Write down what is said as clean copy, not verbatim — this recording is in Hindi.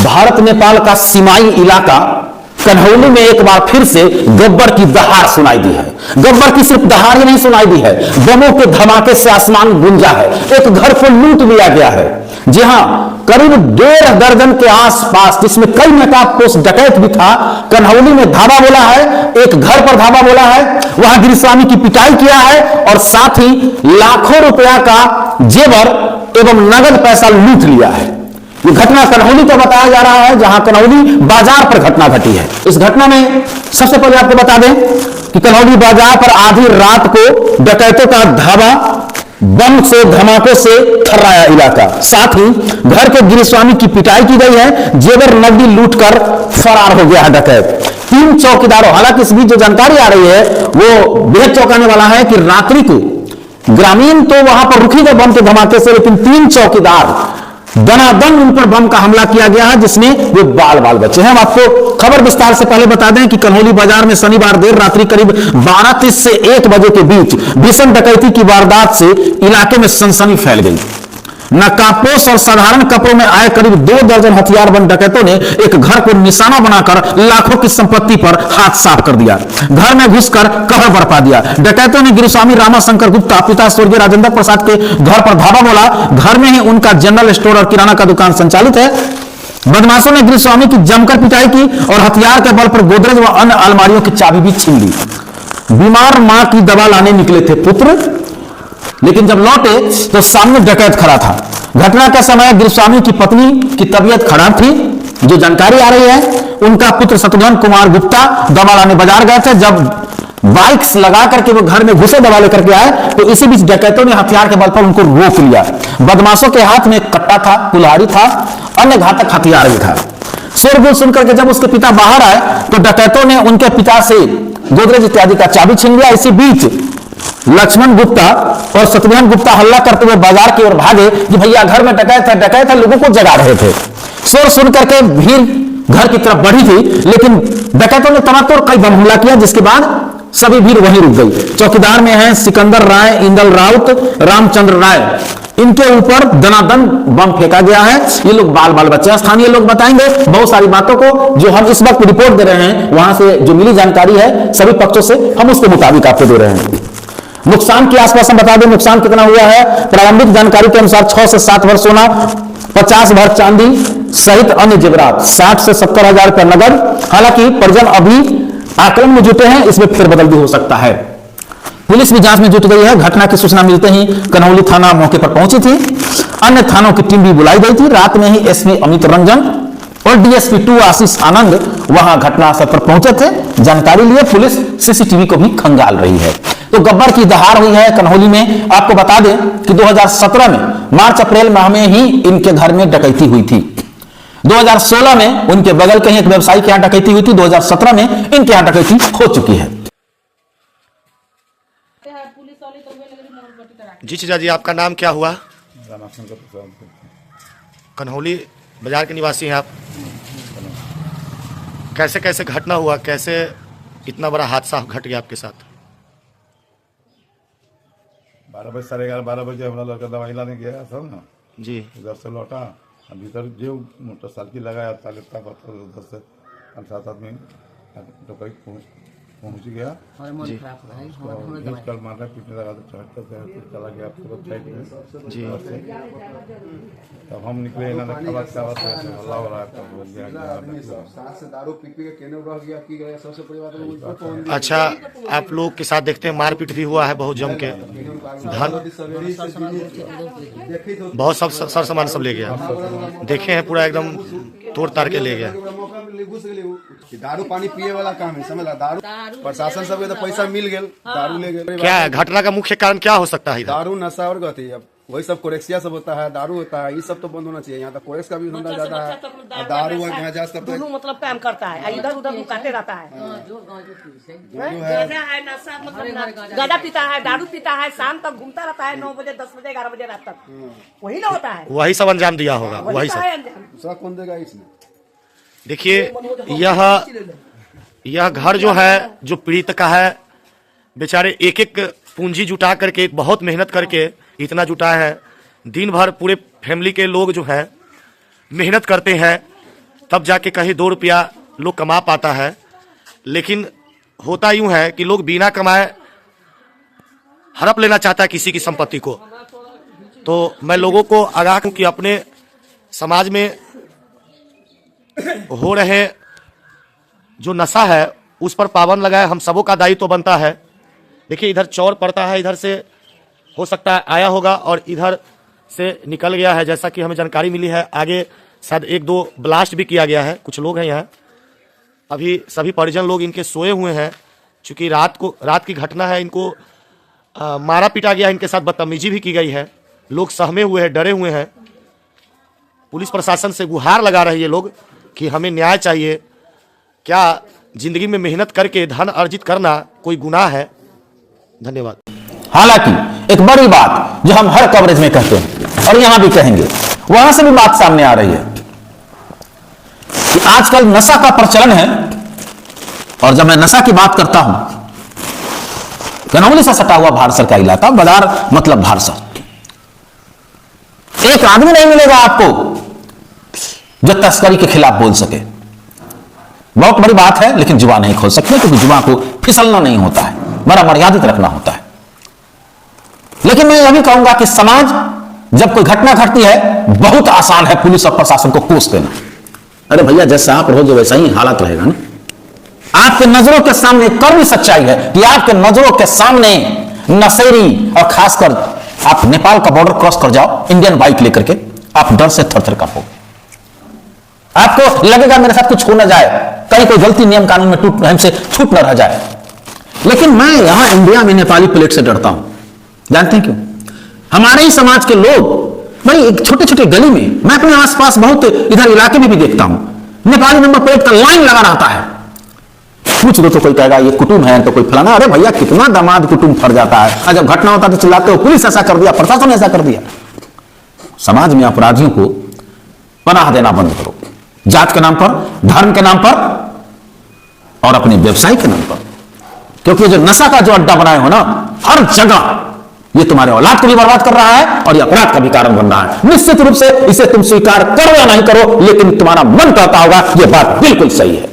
भारत नेपाल का सीमाई इलाका कन्हौली में एक बार फिर से गब्बर की दहाड़ सुनाई दी है। गब्बर की सिर्फ दहाड़ ही नहीं सुनाई दी है, बमों के धमाके से आसमान गूंजा है। एक घर को लूट लिया गया है। जी हां, करीब 1.5 दर्जन के आसपास, जिसमें कई नकाबपोश डकैत भी था, कन्हौली में धावा बोला है, एक घर पर धावा बोला है, वहां गिरिस्वामी की पिटाई किया है और साथ ही लाखों रुपया का जेवर एवं नगद पैसा लूट लिया है। ये घटना कन्हौली का बताया जा रहा है, जहां कन्हौली बाजार पर घटना घटी है। इस घटना में सबसे पहले आपको बता दें कि कन्हौली बाजार पर आधी रात को डकैतों का धावा बम से धमाकों से थर्राया इलाका। साथ ही घर के गिरिस्वामी की पिटाई की गई है, जेवर नकदी लूटकर फरार हो गया है डकैत। 3 चौकीदारों, हालांकि इस बीच जो जानकारी आ रही है वो बेहद चौंकाने वाला है कि रात्रि को ग्रामीण तो वहां पर रुकी गए बम के धमाके से, लेकिन 3 चौकीदार दनादन उन पर बम का हमला किया गया है, जिसमें वे बाल बाल बचे हैं। हम आपको खबर विस्तार से पहले बता दें कि कन्हौली बाजार में शनिवार देर रात्रि करीब 12:30 से 1 बजे के बीच भीषण डकैती की वारदात से इलाके में सनसनी फैल गई। नकाबपोश और साधारण कपड़ों में आए करीब 2 दर्जन हथियारबंद डकैतों ने एक घर को निशाना बनाकर लाखों की संपत्ति पर हाथ साफ कर दिया। घर में घुसकर कहर बरपा दिया। डकैतों ने गिरिस्वामी रामाशंकर गुप्ता पिता स्वर्गीय राजेंद्र प्रसाद के घर पर धावा बोला। घर में ही उनका जनरल स्टोर और किराना का दुकान संचालित है। बदमाशों ने गिरिस्वामी की जमकर पिटाई की और हथियार के बल पर गोदरेज व अन्य अलमारियों की चाबी भी छीन ली। बीमार मां की दवा लाने निकले थे पुत्र, लेकिन जब लौटे तो सामने डकैत खड़ा था। घटना के समय गिरिस्वामी की पत्नी की तबीयत खराब थी। जो जानकारी आ रही है, उनका पुत्र शत्रुघ्न कुमार गुप्ता दवा लाने बाजार गए थे। जब बाइक्स लगा करके वो घर में घुसे दवा लेकर के आए, तो इसी बीच डकैतों ने हथियार के बल पर उनको रोक लिया। बदमाशों के हाथ में कट्टा था, कुल्हाड़ी था, अन्य घातक हथियार भी था। शोरगुल सुनकर के जब उसके पिता बाहर आए तो डकैतों ने उनके पिता से गोदरेज इत्यादि का चाबी छीन लिया। इसी बीच लक्ष्मण गुप्ता और शत्रुघ्न गुप्ता हल्ला करते हुए बाजार की ओर भागे कि भैया घर में डकैत है, लोगों को जगा रहे थे। शोर सुन करके भीड़ घर की तरफ बढ़ी थी, लेकिन डकैतों ने तनातोड़ कई बम हमला किया, जिसके बाद सभी भीड़ वहीं रुक गई। चौकीदार में हैं सिकंदर राय, इंदल राउत, रामचंद्र राय, इनके ऊपर दनादन बम फेंका गया है। ये लोग बाल बाल बच्चे। स्थानीय लोग बताएंगे बहुत सारी बातों को, जो हम इस वक्त रिपोर्ट दे रहे हैं, वहां से जो मिली जानकारी है सभी पक्षों से, हम उसके मुताबिक आपको दे रहे हैं। नुकसान के आसपास हम बता दें नुकसान कितना हुआ है। प्रारंभिक जानकारी के अनुसार 6 से 7 भर सोना, 50 भर चांदी सहित अन्य जेवरात, 60 से 70 हजार रुपया नगद। हालांकि परिजन अभी आकलन में जुटे हैं, इसमें फेरबदल भी हो सकता है। पुलिस भी जांच में जुट गई है। घटना की सूचना मिलते ही कन्हौली थाना मौके पर पहुंची थी। अन्य थानों की टीम भी बुलाई गई थी। रात में ही एसपी अमित रंजन और डीएसपी 2 आशीष आनंद वहां घटनास्थल पर पहुंचे थे। जानकारी लिए पुलिस सीसीटीवी को भी खंगाल रही है। तो गब्बर की दहाड़ हुई है कन्हौली में। आपको बता दें कि 2017 में मार्च अप्रैल माह में ही इनके घर में डकैती हुई थी। 2016 में उनके बगल के एक व्यवसायी के यहां डकैती हुई थी। 2017 में इनके यहां डकैती हो चुकी है। जी चाचा जी, आपका नाम क्या हुआ? कन्हौली बाजार के निवासी हैं आप। कैसे कैसे घटना हुआ, कैसे इतना बड़ा हादसा घट गया आपके साथ? 12 बजे, 11:30, 12 बजे हमारा लड़का दवाई लाने गया था ना जी। उधर से लौटा, भीतर जो मोटरसाइकिल लगाया ताले उधर से 7 आदमी पहुंच गया जी। कल मारने पीटने लगा तो चला गया साइड में जी। तब हम निकले, हल्ला हो रहा है। अच्छा, आप लोग के साथ देखते हैं मारपीट भी हुआ है बहुत जम के, बहुत सब सर सामान सब ले गया, देखे हैं पूरा एकदम तोड़ ताड़ के ले गया। दारू पानी पिए वाला काम है, समझ ला। दारू प्रशासन सब तो पैसा मिल गया, दारू ले गए। क्या है घटना का मुख्य कारण, क्या हो सकता है? दारू, नशा और गति। अब वही सब कोरेक्सिया सब होता है, दारू होता है, ये सब तो बंद होना चाहिए। यहाँ तक कोरेक्स का भी धंधा ज्यादा है, दारू यहाँ जा सकते हैं। मतलब काम करता है, इधर उधर मुकाते रहता है, गांजा पीता है, दारू पीता है, शाम तक घूमता रहता है, 9 बजे, 10 बजे, 11 बजे रात तक। वही ना होता है, वही सब अंजाम दिया होगा, वही सब। कौन देगा इसमें? देखिए, यह घर जो है, जो पीड़ित का है, बेचारे एक एक पूंजी जुटा करके, बहुत मेहनत करके इतना जुटाए हैं। दिन भर पूरे फैमिली के लोग जो हैं मेहनत करते हैं, तब जाके कहीं 2 रुपया लोग कमा पाता है। लेकिन होता यूं है कि लोग बिना कमाए हड़प लेना चाहता है किसी की संपत्ति को। तो मैं लोगों को आगाह हूं कि अपने समाज में हो रहे जो नशा है उस पर पाबंद लगाए, हम सबों का दायित्व बनता है। देखिए इधर चौर पड़ता है, इधर से हो सकता है आया होगा और इधर से निकल गया है, जैसा कि हमें जानकारी मिली है। आगे शायद 1-2 ब्लास्ट भी किया गया है। कुछ लोग हैं यहाँ, अभी सभी परिजन लोग इनके सोए हुए हैं, क्योंकि रात की घटना है। इनको मारा पीटा गया, इनके साथ बदतमीजी भी की गई है। लोग सहमे हुए हैं, डरे हुए हैं। पुलिस प्रशासन से गुहार लगा रहे हैं ये लोग कि हमें न्याय चाहिए। क्या जिंदगी में मेहनत करके धन अर्जित करना कोई गुनाह है? धन्यवाद। हालांकि एक बड़ी बात जो हम हर कवरेज में कहते हैं और यहां भी कहेंगे, वहां से भी बात सामने आ रही है कि आजकल नशा का प्रचलन है। और जब मैं नशा की बात करता हूं, कनौली से सटा हुआ भारसर का इलाका, बाजार मतलब भारसर, एक आदमी नहीं मिलेगा आपको जो तस्करी के खिलाफ बोल सके। बहुत बड़ी बात है, लेकिन जुबान नहीं खोल सकते क्योंकि जुबान को फिसलना नहीं होता है, बड़ा मर्यादित रखना होता है। लेकिन मैं यह भी कहूंगा कि समाज जब कोई घटना घटती है, बहुत आसान है पुलिस और प्रशासन को कोस देना। अरे भैया जैसा आप रहोगे वैसा ही हालत रहेगा ना। आपके नजरों के सामने कड़वी सच्चाई है कि आपके नजरों के सामने नशेड़ी, और खासकर आप नेपाल का बॉर्डर क्रॉस कर जाओ इंडियन बाइक लेकर के, आप डर से थर-थर कांपोगे। आपको लगेगा मेरे साथ कुछ हो ना जाए, कहीं कोई गलती नियम कानून में हमसे छूट ना रह जाए। लेकिन मैं यहां इंडिया में नेपाली प्लेट से डरता हूं। जानते हैं क्यों? हमारे ही समाज के लोग भाई एक छोटे छोटे गली में, मैं अपने आसपास बहुत इधर इलाके में भी देखता हूं, नेपाली नंबर प्लेट का लाइन लगा रहता है। पूछ दो तो कोई कहेगा ये कुटुंब है, तो कोई फलाना। अरे भैया कितना दामाद कुटुंब फर जाता है, और जब घटना होता है तो चिल्लाते हो पुलिस ऐसा कर दिया, प्रशासन ऐसा कर दिया। समाज में अपराधियों को पनाह देना बंद करो, जात के नाम पर, धर्म के नाम पर और अपने व्यवसाय के नाम पर। क्योंकि जो नशा का जो अड्डा बनाए हो ना, हर जगह ये तुम्हारे औलाद को भी बर्बाद कर रहा है और ये अपराध का भी कारण बन रहा है। निश्चित रूप से इसे तुम स्वीकार करो या नहीं करो, लेकिन तुम्हारा मन कहता होगा ये बात बिल्कुल सही है।